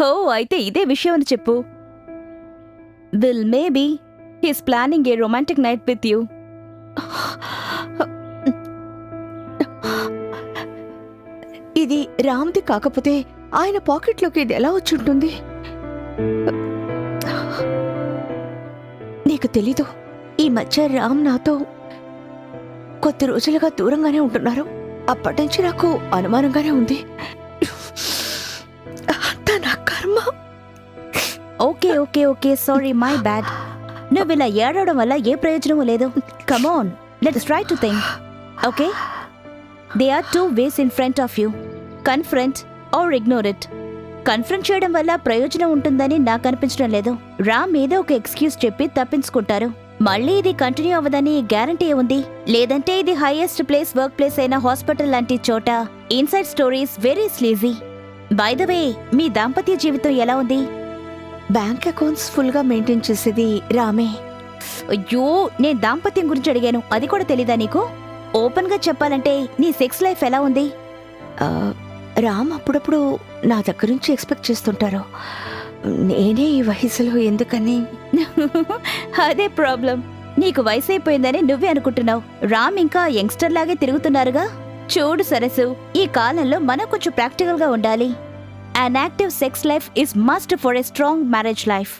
హో అయితే ఇదే విషయం అని చెప్పు. Will maybe he's planning a romantic night with you. ఇది రామ్ది కాకపోతే ఆయన పాకెట్లోకి ఇది ఎలా వచ్చుంటుంది? నీకు తెలీదు, ఈ మధ్య రామ్ నాతో కొద్ది రోజులుగా దూరంగానే ఉంటున్నారు. అప్పటి నుంచి నాకు అనుమానంగానే ఉంది. అంతా నా కర్మ. Okay okay okay sorry, my bad. నువ్వు ఇలా ఏడవడం వల్ల ఏ ప్రయోజనమూ లేదు. Come on, let's try to think. Okay, they are two ways in front of you. Confront or ignore it. Confront చేయడం వల్ల ప్రయోజనం ఉంటుందని నాకు అనిపించడం లేదు. రామ్ ఏదో ఒక ఎక్స్క్యూజ్ చెప్పి తప్పించుకుంటారు. మళ్ళీ ఇది కంటిన్యూ అవ్వదని గ్యారంటీ ఉంది. లేదంటే ఇది హైయెస్ట్ ప్లేస్, వర్క్ ప్లేస్ అయిన హాస్పిటల్ లాంటి చోట inside stories very sleazy. By the way, మీ దాంపత్య జీవితం ఎలా ఉంది? బ్యాంక్ అకౌంట్స్ ఫుల్ గా మెయింటైన్ చేసేది రామే. అయ్యో, నేను దాంపత్యం గురించి అడిగాను, అది కూడా తెలీదా నీకు? ఓపెన్ గా చెప్పాలంటే నీ సెక్స్ లైఫ్ ఎలా ఉంది? ఆ, రామ్ అప్పుడప్పుడు నా దగ్గర నుంచి ఎక్స్పెక్ట్ చేస్తుంటారు. నేనే ఈ వయసులో ఎందుకని? అదే ప్రాబ్లం. నీకు వయసు అయిపోయిందని నువ్వే అనుకుంటున్నావు. రామ్ ఇంకా యంగ్స్టర్ లాగే తిరుగుతున్నారుగా. చూడు సరసు, ఈ కాలంలో మనం కొంచెం ప్రాక్టికల్ గా ఉండాలి. An active sex life is must for a strong marriage life.